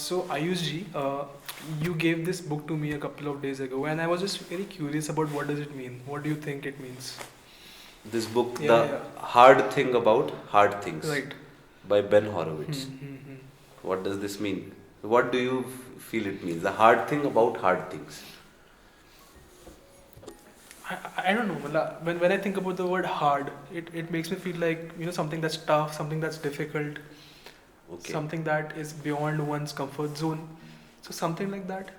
So Ayushji, you gave this book to me a couple of days ago, and I was just very curious about what does it mean. What do you think it means? This book, Yeah, The yeah. Hard Thing About Hard Things, Right. by Ben Horowitz. What does this mean? What do you feel it means? The hard thing about hard things. I don't know. When I think about the word hard, it makes me feel like something that's tough, something that's difficult, Okay. something that is beyond one's comfort zone. So something like that.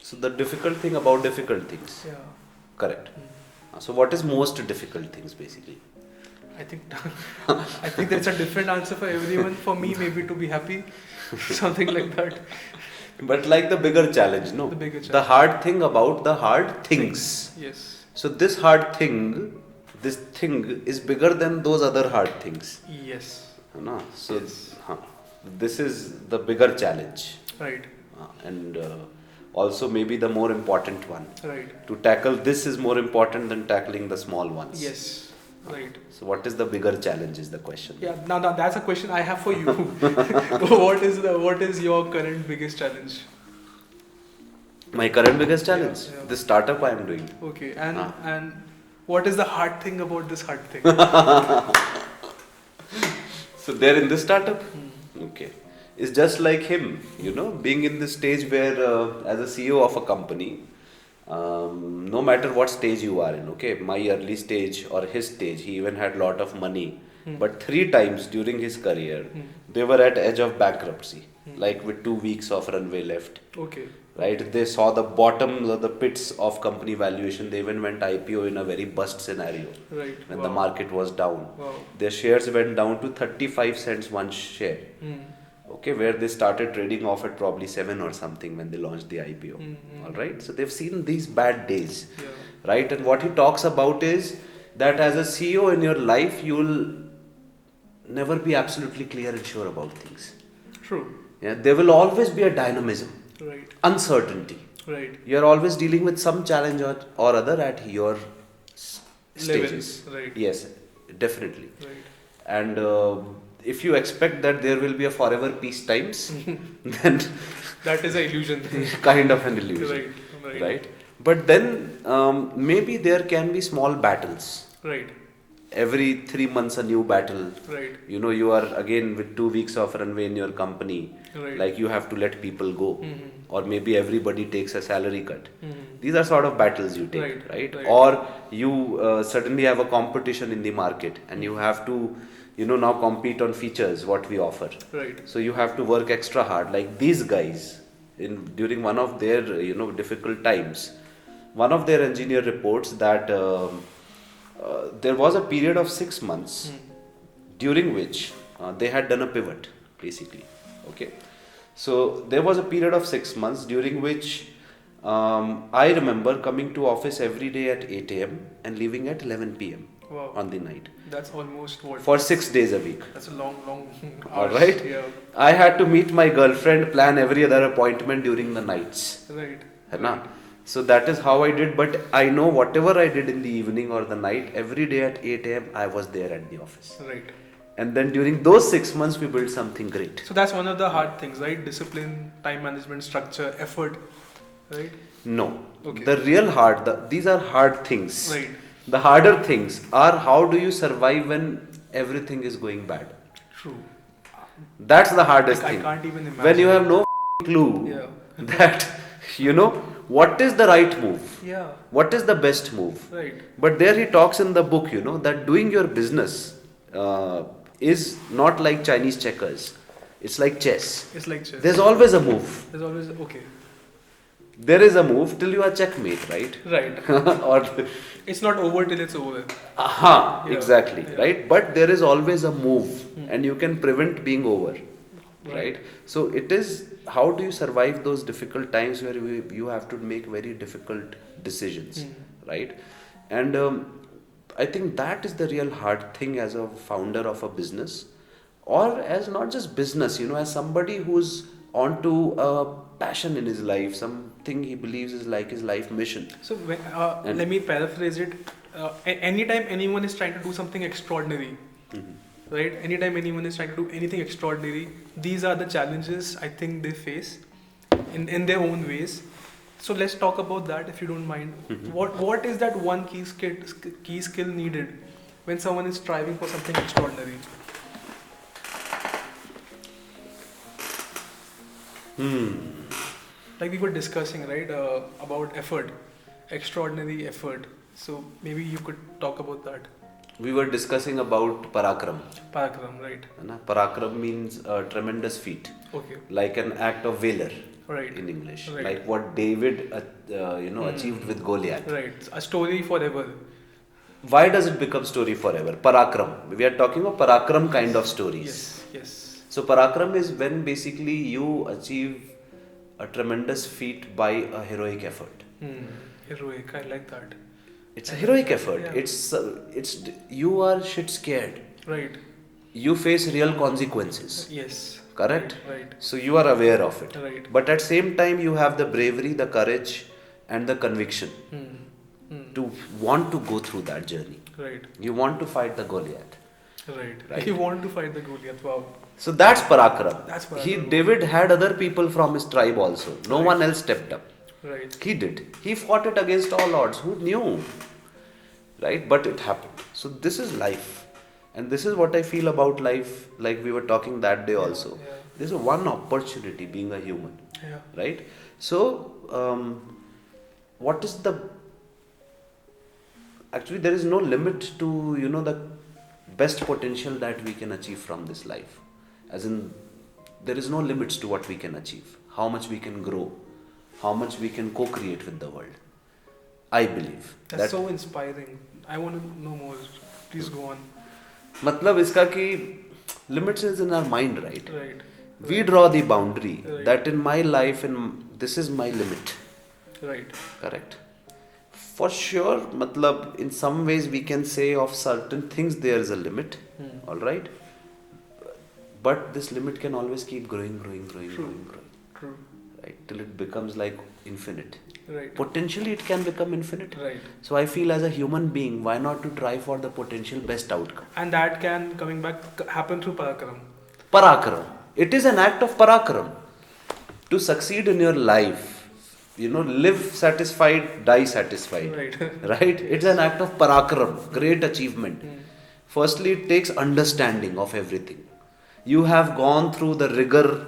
So the difficult thing about difficult things. Yeah. Correct. Mm. So what is most difficult things basically? I think I think there's a different answer for everyone. For me, maybe to be happy, something like that. But like the bigger challenge, no? The bigger The challenge. hard thing about the hard things. Yes. So this hard thing, this thing is bigger than those other hard things. Yes. No? So Yes. this is the bigger challenge. Right. And also maybe the more important one. Right. To tackle this is more important than tackling the small ones. Yes. Right. So what is the bigger challenge is the question. Yeah. Now that's a question I have for you. What is your current biggest challenge? My current biggest challenge? Yeah, yeah. The startup I am doing. Okay. And what is the hard thing about this hard thing? So they're in this startup? Hmm. Okay. It's just like him, being in the stage where as a CEO of a company, no matter what stage you are in, okay, my early stage or his stage, he even had lot of money. But 3 times during his career, they were at edge of bankruptcy, like with 2 weeks of runway left. Okay. Right? They saw the bottom of the pits of company valuation. They even went IPO in a very bust scenario Right. when Wow. the market was down. Wow. Their shares went down to 35 cents one share. Hmm. Okay, where they started trading off at probably 7 or something when they launched the IPO. All right, so they've seen these bad days, Yeah. right? And what he talks about is that as a CEO in your life, you'll never be absolutely clear and sure about things. True. Yeah, there will always be a dynamism, Right. uncertainty. Right. You're always dealing with some challenge or other at your stages. Levels. Right. Yes, definitely. Right. And if you expect that there will be a forever peace times, then That is an illusion. kind of an illusion, Right. right? But then maybe there can be small battles. Right. Every 3 months a new battle. Right. You are again with 2 weeks of runway in your company. Right. Like you have to let people go, Mhm. or maybe everybody takes a salary cut. Mhm. These are sort of battles you take, Right, right? right. Or you suddenly have a competition in the market, and you have to, now compete on features what we offer. Right. So you have to work extra hard. Like these guys, during one of their difficult times, one of their engineer reports that there was a period of 6 months during which they had done a pivot, basically. Okay, so there was a period of 6 months during which I remember coming to office every day at 8 a.m. and leaving at 11 p.m. Wow. on the night That's almost what? for 6 days a week. That's a long All hours. right. Yeah. I had to meet my girlfriend, plan every other appointment during the nights. Right. है ना? So that is how I did. But I know whatever I did in the evening or the night, every day at 8 a.m. I was there at the office. Right. And then during those 6 months, we built something great. So that's one of the hard things, right? Discipline, time management, structure, effort. Right. No. Okay. The real these are hard things. Right. The harder things are how do you survive when everything is going bad. True. That's the hardest I thing. can't even imagine. When you have no clue Yeah. that, what is the right move? Yeah. What is the best move? Right. But there he talks in the book, that doing your business is not like Chinese checkers. It's like chess. It's like chess. There's always a move. There's always okay. There is a move till you are checkmate, right? Right. Or It's not over till it's over. aha, Yeah. exactly, Yeah. right? But there is always a move, and you can prevent being over, right? So it is how do you survive those difficult times where you have to make very difficult decisions, right? And I think that is the real hard thing as a founder of a business, or as not just business, as somebody who's onto a passion in his life, something he believes is like his life mission. So And- let me paraphrase it. Anytime anyone is trying to do something extraordinary, right? Anytime anyone is trying to do anything extraordinary, these are the challenges I think they face in their own ways. So let's talk about that if you don't mind. Mhm. What is that one key skill needed when someone is striving for something extraordinary? Like we were discussing, right, about effort, extraordinary effort. So maybe you could talk about that. We were discussing about Paraakram. Paraakram, right? Paraakram means a tremendous feat, Okay, like an act of valor right, in English, right. like what David, achieved with Goliath. Right. A story forever. Why does it become story forever? Parakram. We are talking of Parakram kind of stories. Yes, yes. So Parakram is when basically you achieve a tremendous feat by a heroic effort. Heroic. I like that. It's a heroic effort. Yeah. It's you are shit scared. Right. You face real consequences. Yes. Correct? Right. So you are aware of it. Right. But at same time you have the bravery, the courage and the conviction to want to go through that journey. Right. You want to fight the Goliath. Right. You want to fight the Goliath. Wow. So that's Parakram. That's Paraakram. David had other people from his tribe also. No Right. one else stepped up. Right. He did. He fought it against all odds. Who knew? Right? But it happened. So this is life. And this is what I feel about life, like we were talking that day also. Yeah. There's a one opportunity being a human. Yeah. Right? So, what is the. Actually, there is no limit to, the best potential that we can achieve from this life. As in, there is no limits to what we can achieve, how much we can grow, how much we can co-create with the world. I believe. That's so inspiring. I want to know more. Please go on. मतलब इसका कि limits is in our mind, right? Right. We draw the boundary Right. that in my life, this is my limit. Right. Correct. For sure, matlab, in some ways we can say of certain things there is a limit, all right? But this limit can always keep growing, True. right? Till it becomes like infinite. Right. Potentially it can become infinite. Right. So I feel as a human being, why not to try for the potential best outcome? And that can, coming back, happen through Paraakram. Parakram. It is an act of parakram. To succeed in your life, live satisfied, die satisfied. Right. Right? It's an act of parakram, great achievement. Firstly, it takes understanding of everything. You have gone through the rigor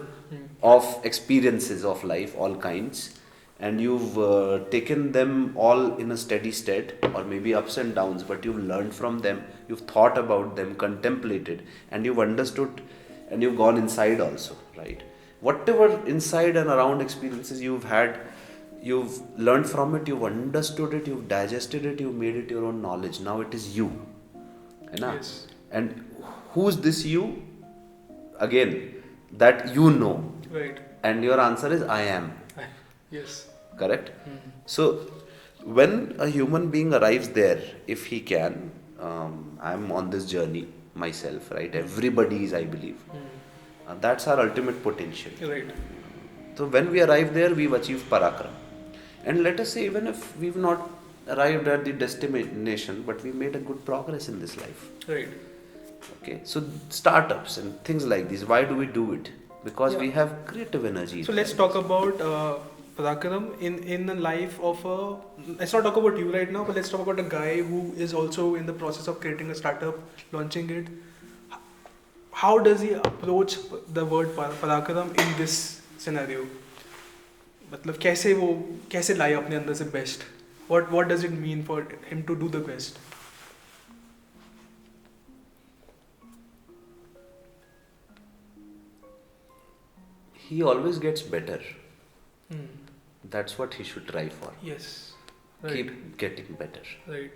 of experiences of life, all kinds, and you've taken them all in a steady state, or maybe ups and downs, but you've learned from them, you've thought about them, contemplated, and you've understood, and you've gone inside also, right? Whatever inside and around experiences you've had, you've learned from it, you've understood it, you've digested it, you've made it your own knowledge. Now it is you. Yes. And who's this you? Again, that you know. Right. And your answer is I am. Yes. Correct? So, when a human being arrives there, if he can, I'm on this journey myself, right? Everybody is, I believe. That's our ultimate potential. Right. So when we arrive there, we've achieved Parakram. And let us say, even if we've not arrived at the destination, but we made a good progress in this life. Right. Okay, so startups and things like this, why do we do it? Because Yeah. we have creative energy. So let's talk about Paraakram in the life of a. Let's not talk about you right now, but let's talk about a guy who is also in the process of creating a startup, launching it. How does he approach the word Paraakram in this scenario? मतलब कैसे लाए अपने अंदर से best? What does it mean for him to do the best? He always gets better. That's what he should try for. Yes. Right. Keep getting better. Right.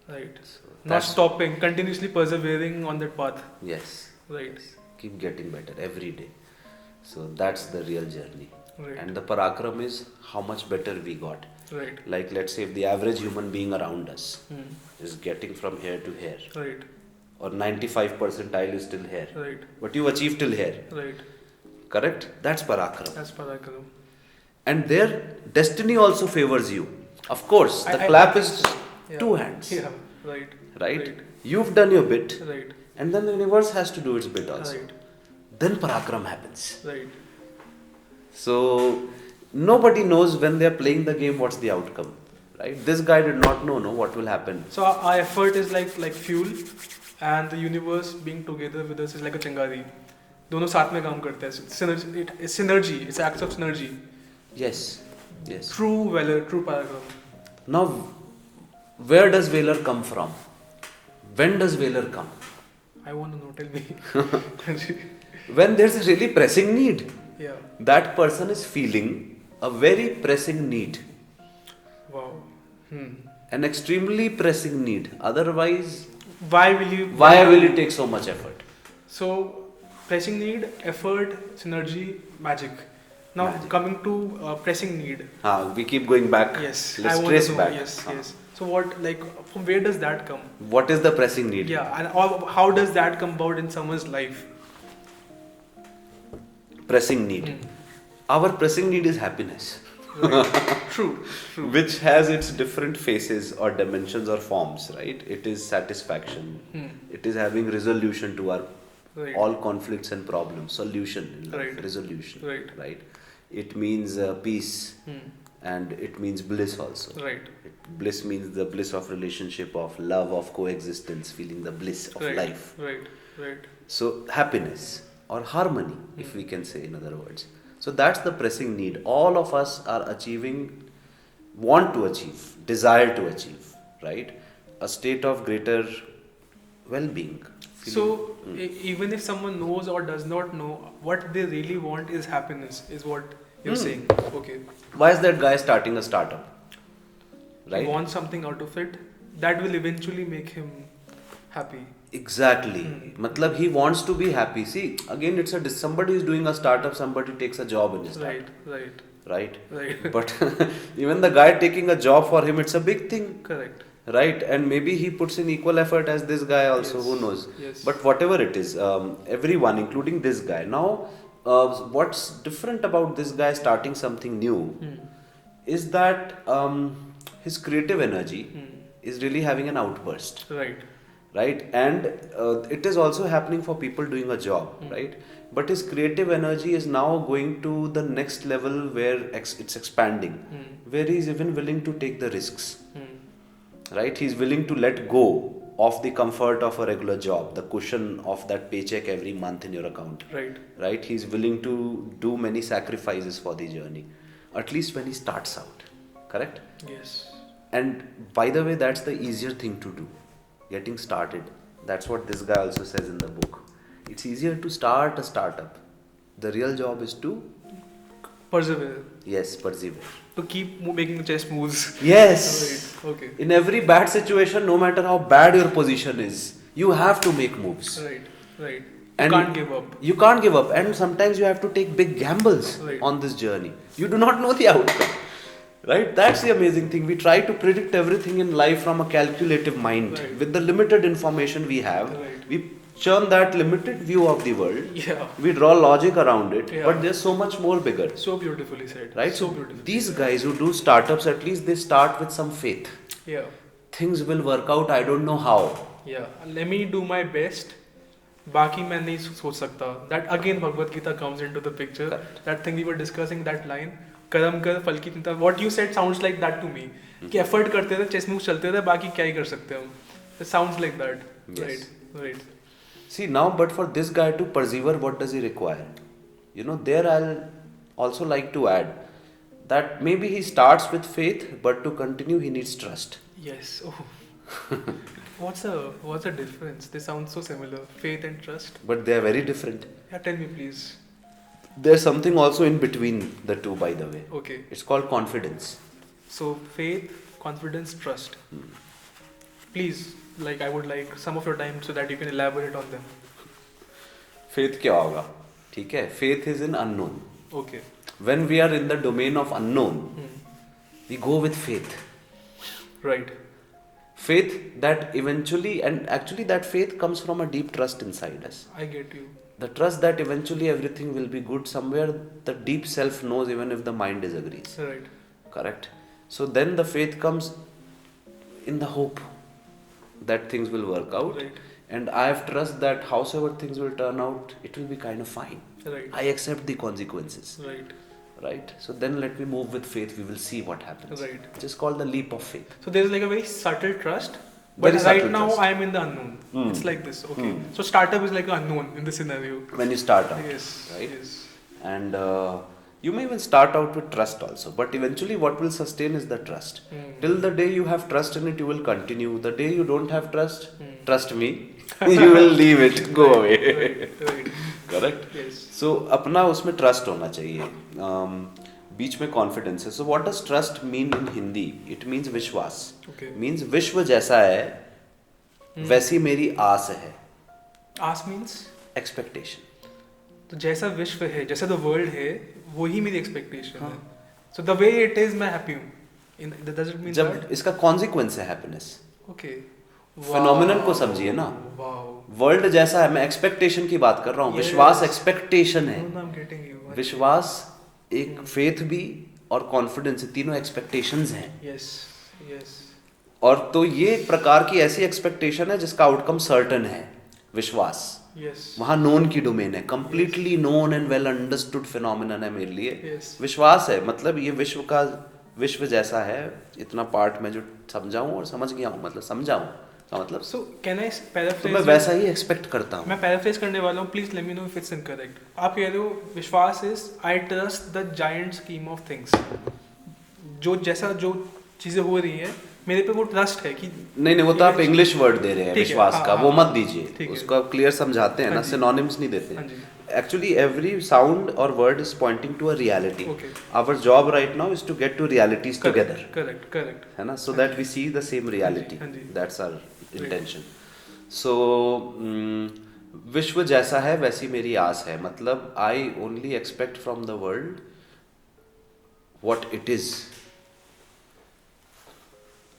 Right. So Not that's- stopping, continuously persevering on that path. Yes. Right. Keep getting better every day. So that's the real journey. Right. And the Parakram is how much better we got. Right. Like, let's say if the average human being around us is getting from here to here, Right. or 95 percentile is still here, Right. but you achieve till here, Right. correct? That's Parakram. That's Paraakram. And their destiny also favors you. Of course, the I clap think is so. Yeah. two hands, Yeah. Right. right? You've done your bit. Right. And then the universe has to do its bit also. Right. Then Paraakram happens. Right. So nobody knows when they're playing the game what's the outcome. Right? This guy did not know what will happen. So our effort is like fuel, and the universe being together with us is like a chingari. दोनों साथ में काम करते हैं. It's synergy. It's acts of synergy. Yes. Yes. True valor, true paragram. Now, where does Valour come from? When does Valour come? I want to know. Tell me. When there's a really pressing need. Yeah. That person is feeling a very pressing need. Wow. An extremely pressing need. Otherwise, Why will you take so much effort? So, pressing need, effort, synergy, magic. Now coming to pressing need. We keep going back. Yes. Let's I want trace to know, back. Yes. So from where does that come? What is the pressing need? Yeah, and how does that come about in someone's life? Pressing need. Our pressing need is happiness. Right. True. Which has its different faces or dimensions or forms, right? It is satisfaction. It is having resolution to our all conflicts and problems. Solution in life. Resolution. Right. It means peace. And it means bliss also. Right. Bliss means the bliss of relationship, of love, of coexistence, feeling the bliss of life. Right. So happiness or harmony, if we can say in other words. So that's the pressing need. All of us are want to achieve, desire to achieve, right? A state of greater well-being. So even if someone knows or does not know, what they really want is happiness, is what you're saying. Okay. Why is that guy starting a startup? Right? He wants something out of it that will eventually make him happy. Exactly. Matlab, he wants to be happy. See, again, somebody is doing a startup, somebody takes a job in his startup. Right. But even the guy taking a job, for him, it's a big thing. Correct. Right. And maybe he puts in equal effort as this guy also, who knows. Yes. But whatever it is, everyone, including this guy. Now, what's different about this guy starting something new is that his creative energy is really having an outburst. Right, and it is also happening for people doing a job, right? But his creative energy is now going to the next level where it's expanding, where he's even willing to take the risks, right? He's willing to let go of the comfort of a regular job, the cushion of that paycheck every month in your account, right? He's willing to do many sacrifices for the journey, at least when he starts out, correct? Yes. And by the way, that's the easier thing to do. Getting started. That's what this guy also says in the book. It's easier to start a startup. The real job is to persevere. Yes, persevere. To keep making the chess moves. Yes. Right. Okay. In every bad situation, no matter how bad your position is, you have to make moves. Right. And you can't give up. You can't give up. And sometimes you have to take big gambles on this journey. You do not know the outcome. Right? That's the amazing thing. We try to predict everything in life from a calculative mind. With the limited information we have, we churn that limited view of the world. Yeah. We draw logic around it, but there's so much more bigger. So beautifully said. Right? So beautifully. These guys who do startups, at least they start with some faith. Yeah. Things will work out, I don't know how. Yeah. Let me do my best. बाकी मैं नहीं सोच सकता. That again Bhagavad Gita comes into the picture. Correct. That thing we were discussing, that line. कर्म कर फल की चिंता. What you said sounds like that to me. कि effort करते थे, chess moves चलते थे, बाकी क्या ही कर सकते हम. It sounds like that. Yes. Right. See now, but for this guy to persevere, what does he require? There I'll also like to add that maybe he starts with faith, but to continue he needs trust. Yes. Oh. What's the difference? They sound so similar. Faith and trust. But they are very different. Yeah, tell me please. There's something also in between the two, by the way. Okay. It's called confidence. So faith, confidence, trust. Please, I would like some of your time so that you can elaborate on them. Faith क्या होगा? ठीक है? Faith is in unknown. Okay. When we are in the domain of unknown, we go with faith. Right. Faith that eventually, and actually that faith comes from a deep trust inside us. I get you. The trust that eventually everything will be good. Somewhere the deep self knows even if the mind disagrees. Right. Correct. So then the faith comes in the hope that things will work out. Right. and I have trust that howsoever things will turn out, it will be kind of fine. Right. I accept the consequences. Right. So then let me move with faith. We will see what happens. Right. Just called the leap of faith. So there's like a very subtle trust. But Very right subtle now trust. I am in the unknown. It's like this. Okay. Hmm. So startup is like an unknown in this scenario. When you start out. Yes. Right. Yes. And you may even start out with trust also, but eventually what will sustain is the trust. Till the day you have trust in it, you will continue. The day you don't have trust, trust me, you will leave it, go away. Right. Correct? Yes. So अपना उसमें trust होना चाहिए. बीच में confidence है. So what does trust mean in Hindi? It means विश्वास. Okay. Means विश्व जैसा है, वैसी मेरी आस है. Ask means? Expectation. तो जैसा विश्व है, जैसा द वर्ल्ड है, वही मेरी एक्सपेक्टेशन है. So the way it is, मैं हैप्पी हूँ. Does it mean जब that? इसका consequence है happiness. Okay. Phenomenon को समझिए ना. Wow. वर्ल्ड जैसा है, मैं एक्सपेक्टेशन की बात कर रहा हूँ. Yes. विश्वास एक्सपेक्टेशन है. No, I'm getting you. विश्वास एक फेथ भी और कॉन्फिडेंस, तीनों एक्सपेक्टेशंस हैं. Yes. Yes. और तो ये एक प्रकार की ऐसी एक्सपेक्टेशन है जिसका आउटकम सर्टन है. विश्वास Yes. वहाँ नोन की डोमेन है. Completely known and well understood phenomenon है मेरे लिए. Yes. विश्वास है, मतलब ये विश्व जैसा है. इतना पार्ट में जो समझाऊं और समझ गया हूँ, मतलब समझाऊं का मतलब. So can I paraphrase? तो मैं वैसा ही एक्सपेक्ट करता हूँ. मैं पैराफ्रेज करने वाला हूँ. Please let me know if it's incorrect. आप कह रहे हो विश्वास is I trust the giant scheme of things. जो चीजें हो रही हैं मेरे पे वो ट्रस्ट है कि नहीं वो तो आप इंग्लिश वर्ड दे रहे हैं ठीक है, विश्वास हाँ, का. हाँ, वो मत ठीक दीजिए. है. उसको आप क्लियर समझाते हैं हाँ ना, जी. सिनोनिम्स नहीं देते. हाँ जी. Actually, every sound or word is pointing to a reality. Okay. Our job right now is to get to realities together. Correct. है ना? So that we see the same reality. हाँ जी. That's our intention. So विश्व जैसा है वैसी मेरी आस है. मतलब I only expect from the world what it is.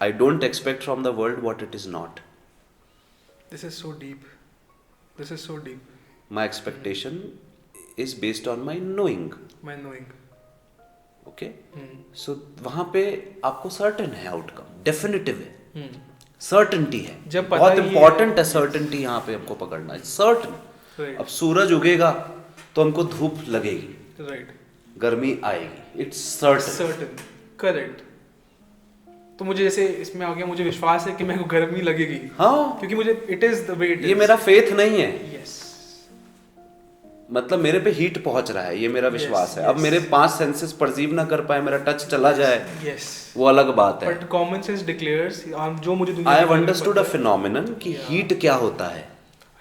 I don't expect from the world what it is not. This is so deep. My expectation is based on my knowing. My knowing. Okay? So वहाँ पे आपको certain है outcome, definitive है, certainty है. जब पता बहुत ही important है सर्टेनिटी यहाँ पे हमको पकड़ना है. सर्टेन. Right. अब सूरज उगेगा तो हमको धूप लगेगी, Right. गर्मी आएगी. It's certain. Certain. Correct. तो मुझे जैसे इसमें आ गया, मुझे विश्वास है कि मेरे को गर्मी लगेगी. हाँ. क्योंकि मुझे it is the way it is. ये मेरा फेथ नहीं है. Yes. मतलब मेरे पे हीट पहुंच रहा है, ये मेरा विश्वास है. अब yes. मेरे 5 सेंसेस परसीव ना कर पाए, मेरा टच चला जाए, Yes. वो अलग बात है. But common sense declares जो मुझे दुनिया I के have बारे में understood पता a है. phenomenon कि Yeah. हीट क्या होता है.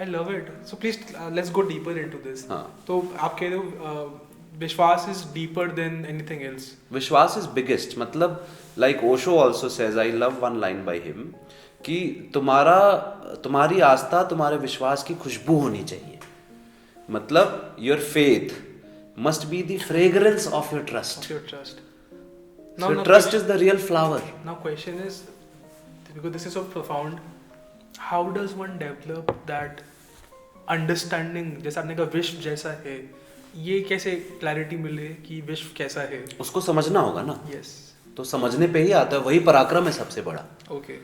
I love it. So please let's go deeper into this. हाँ. तो आप कह रहे हो विश्वास is deeper than anything else. विश्वास is biggest. मतलब like Osho also says, I love one line by him, कि तुम्हारी आस्था तुम्हारे विश्वास की खुशबू होनी चाहिए. मतलब your faith must be the fragrance of your trust. Of your trust. So trust is the real flower. Now question is, because this is so profound, how does one develop that understanding? जैसे आपने कहा विश्व जैसा है, ये कैसे clarity मिले कि विश्व कैसा है? उसको समझना होगा ना. Yes. तो समझने पे ही आता है. वही पराक्रम है सबसे बड़ा. Okay.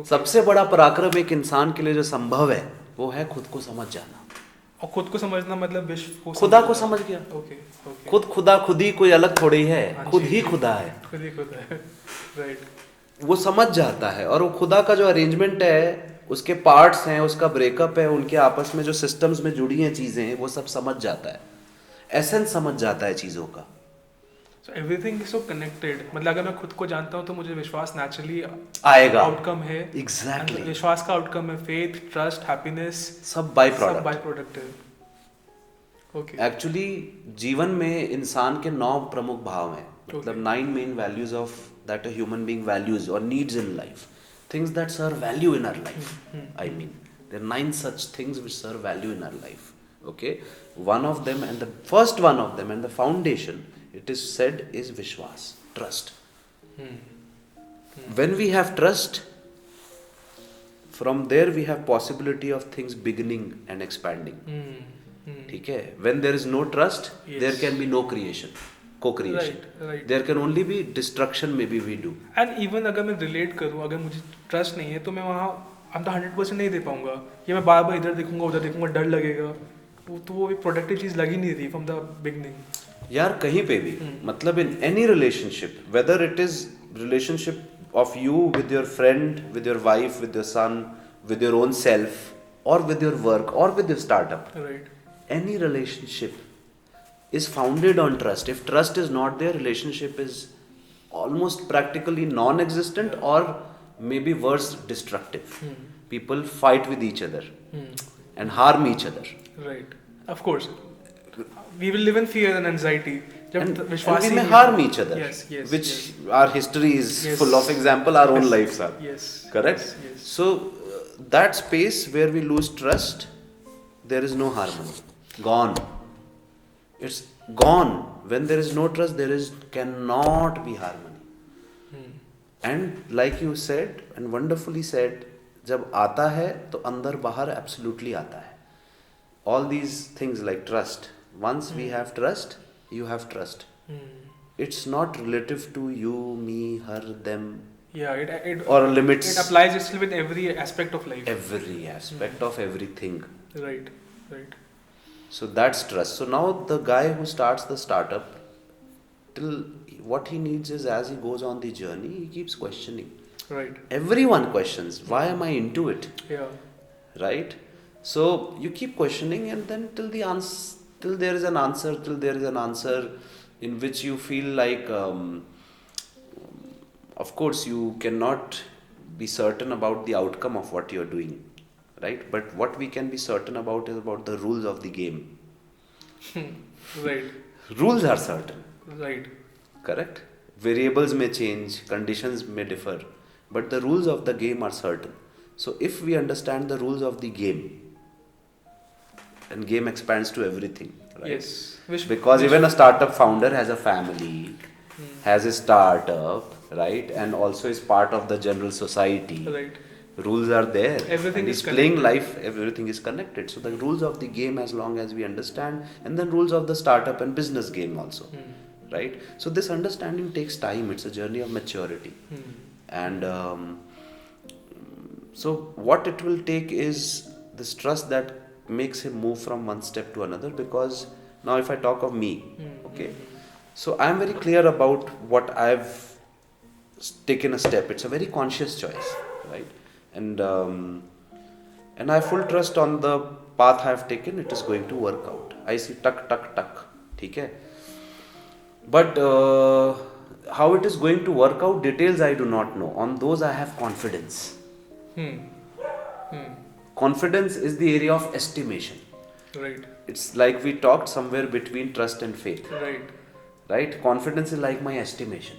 सबसे बड़ा पराक्रम एक इंसान के लिए जो संभव है वो है खुद को समझ जाना. और खुद को समझना मतलब विश्व को खुदा को समझ गया. Okay. खुद खुदा खुदी कोई अलग थोड़ी है. खुद ही खुदा है. खुद है. Right. वो समझ जाता है. और वो खुदा का जो अरेंजमेंट है, उसके पार्ट्स हैं, उसका ब्रेकअप है, उनके आपस में जो सिस्टम्स में जुड़ी हैं चीजें हैं, वो सब समझ जाता है. एसेंस समझ जाता है चीजों का. So everything is so connected. मतलब अगर मैं खुद को जानता हूँ तो मुझे विश्वास नेचुरली आएगा. आउटकम है. एग्जैक्टली. विश्वास का आउटकम है फेथ, ट्रस्ट, हैप्पीनेस. सब बाय प्रोडक्ट है. ओके. एक्चुअली जीवन में इंसान के 9 प्रमुख भाव हैं. मतलब 9 main values of that a human being values और needs in life. Things that serve value in our life. I mean there are 9 such things which serve value in our life. Okay, one of them and the first one of them and the foundation, it is said, is vishwas, trust. When we have trust, from there we have possibility of things beginning and expanding. ठीक है. When there is no trust, Yes. there can be no creation, co-creation. Right. There can only be destruction. Maybe we do. And even अगर मैं relate करूँ, अगर मुझे trust नहीं है तो मैं वहाँ I'm the 100% नहीं दे पाऊंगा, ये मैं बार बार इधर देखूंगा उधर देखूंगा, डर लगेगा, तो वो एक प्रोडक्टिव चीज़ लगी नहीं थी फ्रॉम द बिगनिंग। यार कहीं पे भी मतलब in any relationship, whether it is relationship of you with your friend, with your wife, with your son, with your own self, और विद योर वर्क, और with your startup, right, any relationship is founded on trust. If trust is not there, relationship is almost practically non-existent, or maybe worse, destructive. People fight with each other and harm each other. Right, of course we will live in fear and anxiety. जब And विश्वास we he may नहीं harm है। each other, Yes, yes, which yes. our history is Yes. full of example, our own Yes. lives are. Yes. Correct? Yes, yes. So that space where we lose trust, there is no harmony. Gone. It's gone. When there is no trust, there is cannot be harmony. And like you said and wonderfully said, जब आता है तो अंदर बाहर absolutely आता है. All these things like trust. Once we have trust, you have trust. It's not relative to you, me, her, them, Yeah, it or limits. it applies itself with every aspect of life. Every aspect of everything. Right, right. So that's trust. So now the guy who starts the startup, till what he needs is, as he goes on the journey, he keeps questioning. Right. Everyone questions, why am I into it? Yeah. Right? So you keep questioning, and then till there is an answer in which you feel like, of course you cannot be certain about the outcome of what you're doing. Right? But what we can be certain about is about the rules of the game. Right. Rules are certain. Right. Correct? Variables may change, conditions may differ, but the rules of the game are certain. So if we understand the rules of the game, and game expands to everything, right? Yes. Because even a startup founder has a family, has a startup, right? And also is part of the general society. Right. Rules are there. Everything and is he's playing connected. life, everything is connected. So the rules of the game, as long as we understand, and then rules of the startup and business game also. Right? So this understanding takes time. It's a journey of maturity. And so what it will take is this trust that makes him move from one step to another. Because now if I talk of me, okay, so I'm very clear about what I've taken a step. It's a very conscious choice, right? And I have full trust on the path I have taken. It is going to work out. I see tuck, ठीक है? But how it is going to work out, details I do not know. On those I have confidence. Confidence is the area of estimation. Right. It's like we talked, somewhere between trust and faith. Right. Right? Confidence is like my estimation.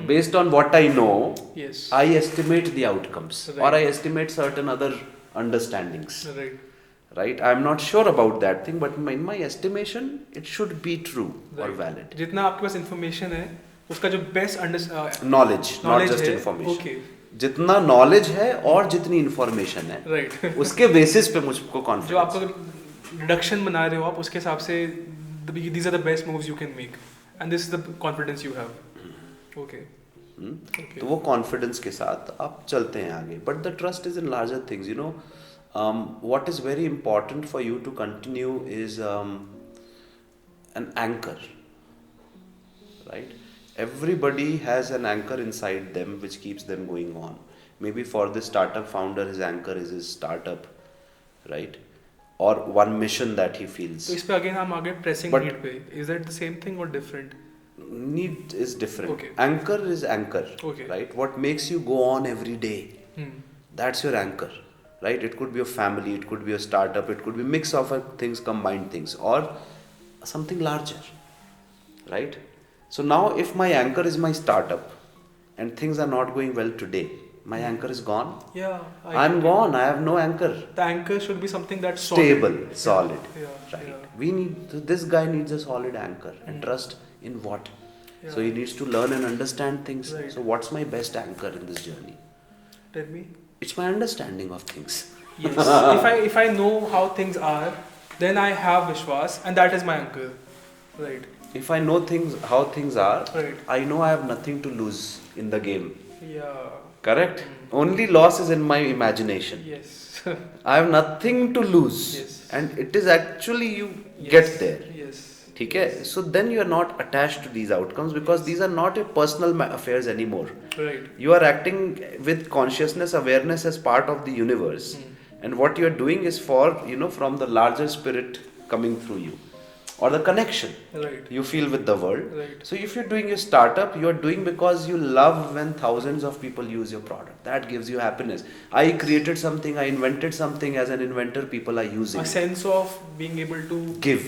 Based on what I know, Yes. I estimate the outcomes, Right. or I estimate certain other understandings. Right. Right? I'm not sure about that thing, but in my estimation, it should be true or Right. valid. जितना आपके पास information है, उसका जो best Knowledge, not knowledge just है, information. Okay. जितना knowledge है और जितनी information है, Right. उसके basis पे मुझको जो confidence. आपका reduction बना रहे हो आप, उसके हिसाब से these are the best moves you can make, and this is the confidence you have. Okay. Okay. तो वो confidence के साथ आप चलते हैं आगे. But the trust is in larger things, you know. What is very important for you to continue is an anchor, right? Everybody has an anchor inside them which keeps them going on. Maybe for this startup founder, his anchor is his startup, right? Or one mission that he feels. तो इस पे again हम आगे pressing But- need पे, is that the same thing or different? Need is different. Okay. Anchor is anchor, Okay. right? What makes you go on every day? That's your anchor, right? It could be a family, it could be a startup, it could be mix of things, combined things, or something larger, right? So now if my anchor is my startup and things are not going well today, my anchor is gone. Yeah. I'm gone. I have no anchor. The anchor should be something that's Stable, solid. Yeah. Right. Yeah. We need, this guy needs a solid anchor and trust in what? So Yeah. he needs to learn and understand things. Right. So what's my best anchor in this journey? Tell me. It's my understanding of things. Yes. if I know how things are, then I have Vishwas, and that is my anchor. Right. If I know how things are, Right. I know I have nothing to lose in the game. Yeah. Correct? Only loss is in my imagination. Yes. I have nothing to lose. Yes. And it is actually you Yes. get there. Yes. ठीक है? So then you are not attached to these outcomes because these are not your personal affairs anymore. Right. You are acting with consciousness, awareness as part of the universe. And what you are doing is for, from the larger spirit coming through you. Or the connection Right. you feel with the world. Right. So if you're doing your startup, you're doing because you love when thousands of people use your product. That gives you happiness. I created something, I invented something. As an inventor, people are using A it. sense of being able to Give.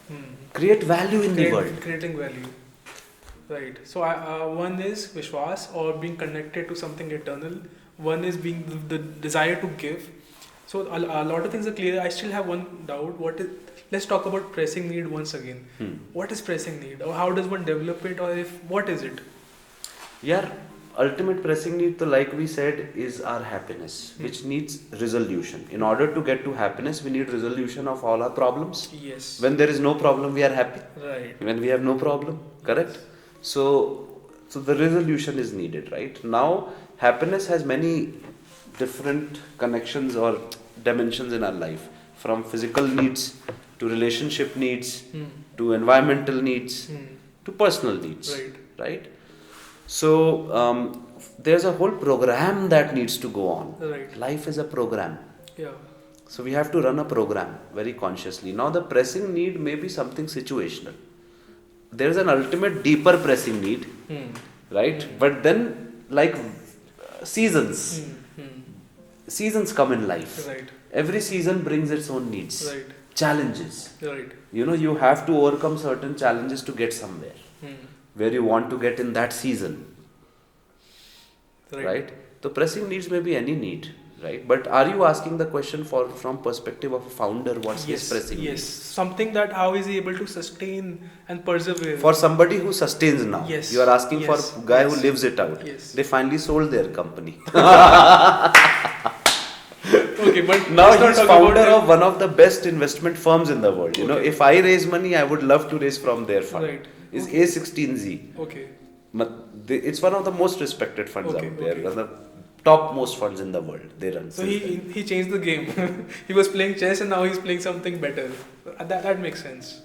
Hmm. Create value in the world. Creating value. Right. So one is Vishwas, or being connected to something eternal. One is being the desire to give. So a lot of things are clear. I still have one doubt. Let's talk about pressing need once again. What is pressing need? Or how does one develop it? Or what is it? Yeah, ultimate pressing need, to, like we said, is our happiness, which needs resolution. In order to get to happiness, we need resolution of all our problems. Yes. When there is no problem, we are happy. Right. When we have no problem, correct? So the resolution is needed, right? Now, happiness has many different connections or dimensions in our life, from physical needs to relationship needs to environmental needs to personal needs, right? So there's a whole program that needs to go on. Right. Life is a program. Yeah. So we have to run a program very consciously. Now the pressing need may be something situational. There is an ultimate deeper pressing need, right? But then, like seasons, seasons come in life. Right. Every season brings its own needs, Right. challenges. Right. You have to overcome certain challenges to get somewhere where you want to get in that season, right? The pressing needs may be any need, right? But are you asking the question from perspective of a founder? What's his pressing Yes. need? Something that how is he able to sustain and persevere? For somebody who sustains now, Yes. you are asking for Yes. a guy Yes. who lives it out. Yes. They finally sold their company. Okay, but Now let's not he's talk founder about of one of the best investment firms in the world. Okay. If I raise money, I would love to raise from their fund. Right. It's A16Z. Okay. It's one of the most respected funds Okay, out there. okay. One of the topmost funds in the world. They run. So he changed the game. He was playing chess and now he's playing something better. That makes sense.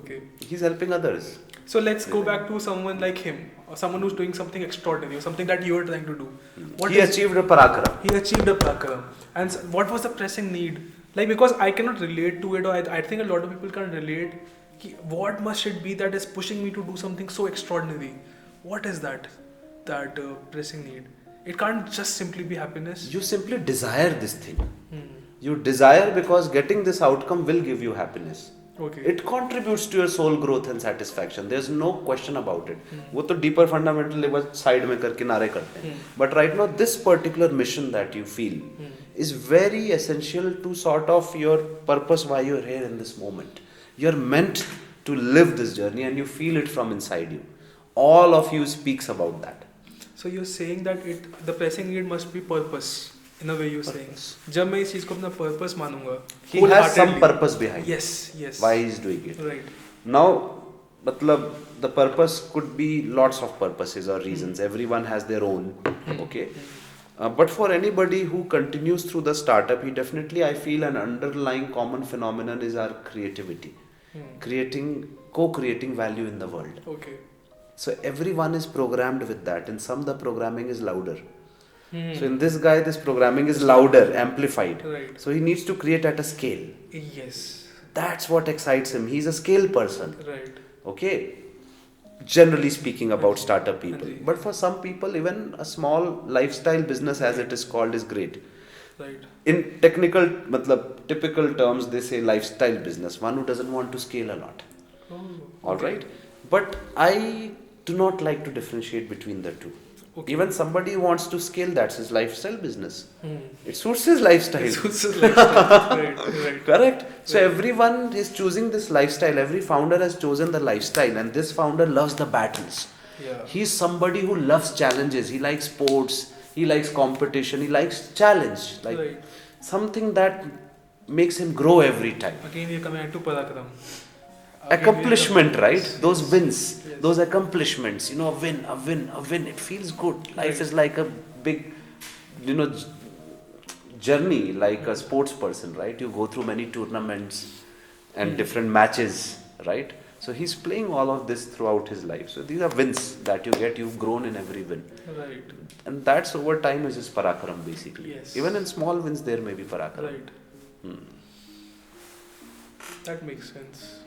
Okay. He's helping others. So let's go back to someone like him, or someone who's doing something extraordinary, or something that you were trying to do. He achieved a Paraakram. He achieved a Paraakram. And what was the pressing need? Like, because I cannot relate to it, or I think a lot of people can't relate. What must it be that is pushing me to do something so extraordinary? What is that pressing need? It can't just simply be happiness. You simply desire this thing. You desire because getting this outcome will give you happiness. Okay. It contributes to your soul growth and satisfaction. There's no question about it. वो तो deeper fundamental level side में कर किनारे करते हैं. But right now, this particular mission that you feel is very essential to sort of your purpose why you're here in this moment. You're meant to live this journey and you feel it from inside you. All of you speaks about that. So you're saying that the pressing need must be purpose. In a way you're saying. जब मैं इस चीज को अपना purpose मानूंगा. He has some purpose behind. Yes. Why he's doing it. Right. Now, the purpose could be lots of purposes or reasons. Everyone has their own. Okay. But for anybody who continues through the startup, I feel an underlying common phenomenon is our creativity. Co-creating value in the world. Okay. So everyone is programmed with that. In some, the programming is louder. So in this guy, this programming is louder, amplified. Right. So he needs to create at a scale. Yes. That's what excites him. He's a scale person. Right. Okay. Generally speaking about startup people. But for some people, even a small lifestyle business, as it is called, is great. Right. In typical terms, they say lifestyle business. One who doesn't want to scale a lot. All right. But I do not like to differentiate between the two. Okay. Even somebody who wants to scale, that's his lifestyle business. It suits his lifestyle. Right. Correct. So everyone is choosing this lifestyle. Every founder has chosen the lifestyle, and this founder loves the battles. Yeah. He's somebody who loves challenges. He likes sports. He likes competition. He likes challenge. Something that makes him grow every time. Again, you're coming to Paraakram. Accomplishment, right? Those wins, those accomplishments, a win. It feels good. Life is like a big, you know, journey like a sports person, right? You go through many tournaments and different matches, right? So he's playing all of this throughout his life. So these are wins that you get. You've grown in every win. Right. And that's over time is just Paraakram basically. Yes. Even in small wins there may be Paraakram. Right. That makes sense.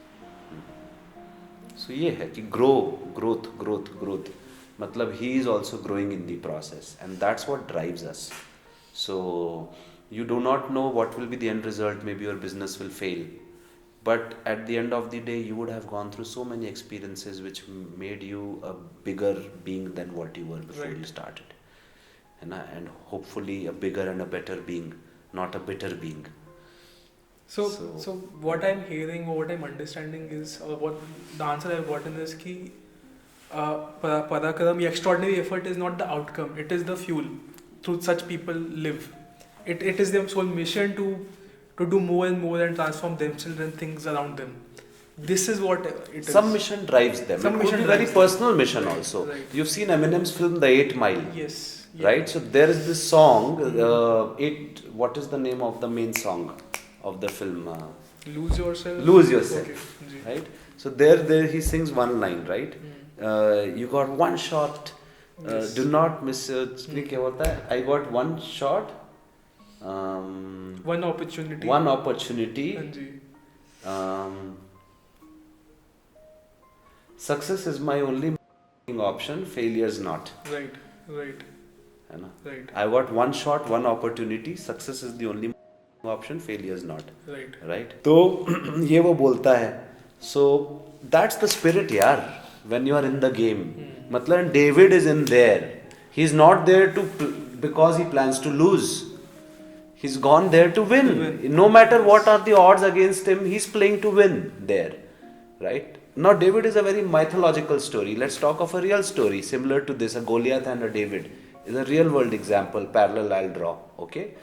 So ये है कि growth मतलब he is also growing in the process, and that's what drives us. So you do not know what will be the end result. Maybe your business will fail, but at the end of the day you would have gone through so many experiences which made you a bigger being than what you were before Right. you started, and hopefully a bigger and a better being, not a bitter being. So what I'm hearing or what I'm understanding is what the answer I've gotten is कि Paraakram, extraordinary effort is not the outcome, it is the fuel through such people live. It is their sole mission to do more and more and transform themselves and things around them. This is what it is. Some mission drives them. Some it could mission be very drives them. personal mission Right, also. right. You've seen Eminem's film The 8 Mile. Yes. Yeah. Right? So there is this song, what is the name of the main song of the film? Lose yourself. Lose Yourself. Okay. Ji. Right? So there he sings one line, right? You got one shot, Yes. do not miss it. क्या होता है? I got one shot, One opportunity. one opportunity. हाँ जी. Success is my only option, failure is not. Right. Right. है ना? Right. I got one shot, one opportunity. Success is the only option, failure is not. Right. Right? तो ये वो बोलता है. So that's the spirit, यार. When you are in the game, मतलब David is in there. He's not there because he plans to lose. He's gone there to win. No matter what are the odds against him, he's playing to win there. Right? Now David is a very mythological story. Let's talk of a real story similar to this. A Goliath and a David is a real world example, parallel I'll draw. Okay?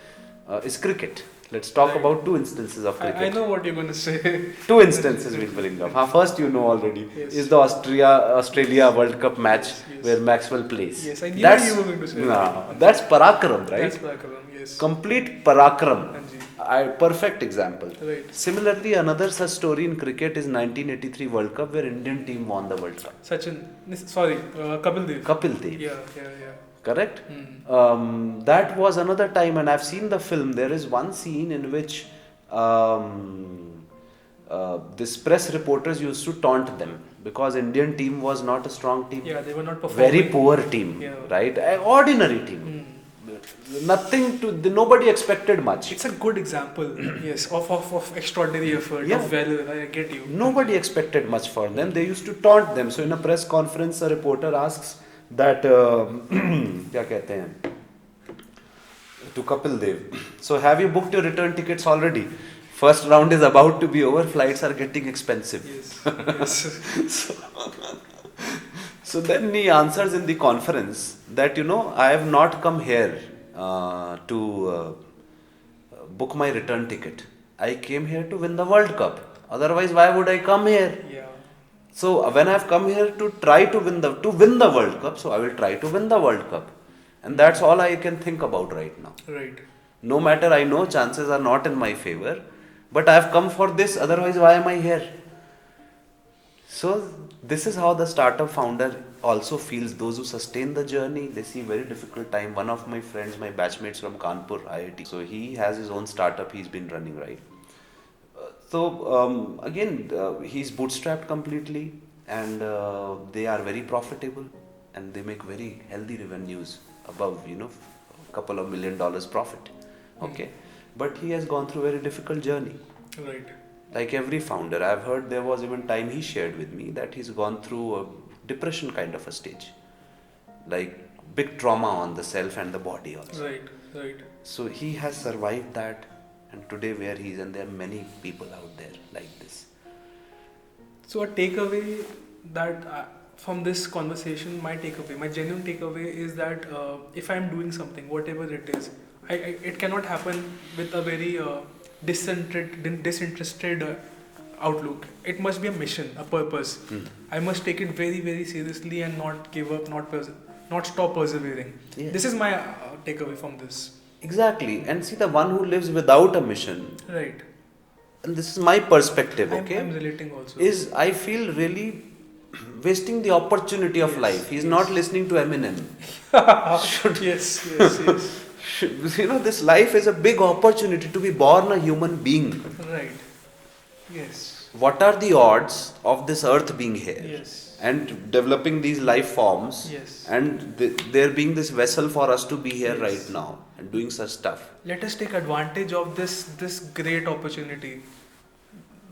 Is cricket. Let's talk about two instances of cricket. I know what you're going to say. Two instances we'll bring up. First, you know already, Yes. is the Australia World Cup match Yes. where Maxwell plays. Yes, I knew That's, you were going to say no, that's Paraakram, right? That's Paraakram, yes. Complete Paraakram. हाँ जी. Perfect example. Right. Similarly, another such story in cricket is 1983 World Cup where Indian team won the World Cup. Kapil Dev. Kapil Dev. Yeah. Correct? That was another time, and I've seen the film. There is one scene in which this press reporters used to taunt them because Indian team was not a strong team. Yeah, they were not performing. Very poor team, Yeah. right? An ordinary team. Nobody expected much. It's a good example, yes, of extraordinary effort, Yeah. of valor. I get you. Nobody expected much for them. They used to taunt them. So in a press conference, a reporter asks that क्या कहते हैं to Kapil Dev. So have you booked your return tickets already? First round is about to be over. Flights are getting expensive. Yes. So then he answers in the conference that I have not come here to book my return ticket. I came here to win the World Cup. Otherwise, why would I come here? Yeah. So when I have come here to try to win the World Cup, so I will try to win the World Cup, and that's all I can think about right now. Right. No matter, I know chances are not in my favor, but I have come for this. Otherwise, why am I here? So this is how the startup founder also feels. Those who sustain the journey, they see very difficult time. One of my friends, my batchmates from Kanpur IIT, so he has his own startup he's been running, right? So again, he's bootstrapped completely, and they are very profitable, and they make very healthy revenues above, a couple of $1 million profit. Okay, but he has gone through a very difficult journey. Right. Like every founder, I've heard there was even time he shared with me that he's gone through a depression kind of a stage, like big trauma on the self and the body also. Right. So he has survived that, and today where he is, and there are many people out there like this. So a takeaway that from this conversation, my genuine takeaway is that if I'm doing something, whatever it is, it cannot happen with a very disinterested outlook. It must be a mission, a purpose. I must take it very, very seriously and not give up, not not stop persevering. Yes. This is my takeaway from this. Exactly. And see, the one who lives without a mission, Right. and this is my perspective, okay, I'm relating also. is I feel really wasting the opportunity of Yes, life. He's yes. not listening to Eminem. Yes, yes, yes. You know, this life is a big opportunity to be born a human being. Right. Yes. What are the odds of this earth being here? Yes. And developing these life forms, Yes. and there being this vessel for us to be here Yes. right now and doing such stuff. Let us take advantage of this great opportunity.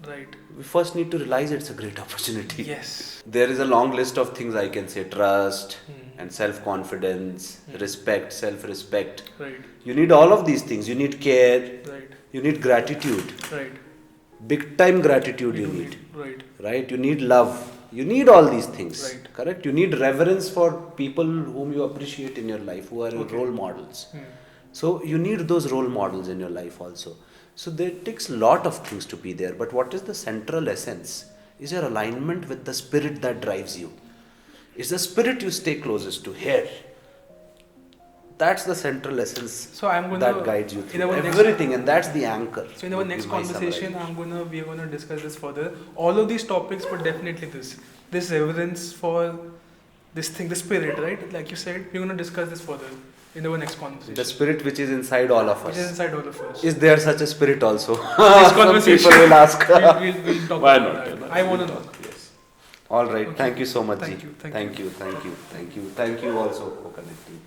Right. We first need to realize it's a great opportunity. Yes. There is a long list of things I can say: trust and self-confidence, Hmm. respect, self-respect. Right. You need all of these things. You need care. Right. You need gratitude. Right. Big time gratitude We you do need. Right. Right? You need love. You need all these things. Right. Correct? You need reverence for people whom you appreciate in your life, who are your Okay. role models. Hmm. So you need those role models in your life also. So there takes a lot of things to be there. But what is the central essence? Is your alignment with the spirit that drives you. It's the spirit you stay closest to here. That's the central essence So I'm gonna that guides you in through our next- everything, and that's the anchor. So in our would be next my conversation, summary. we're gonna discuss this further. All of these topics, but definitely this reverence for this thing, the spirit, right? Like you said, we're gonna discuss this further in our next conversation. The spirit which is inside all of which us. is inside all of us. Is there such a spirit also? This Some conversation. people will ask. we'll talk Why about not? that. I wanna know. Yes. All right. Okay. Thank you so much, Thank Ji. you, thank Thank you. Thank you. Thank you. Thank you also for connecting.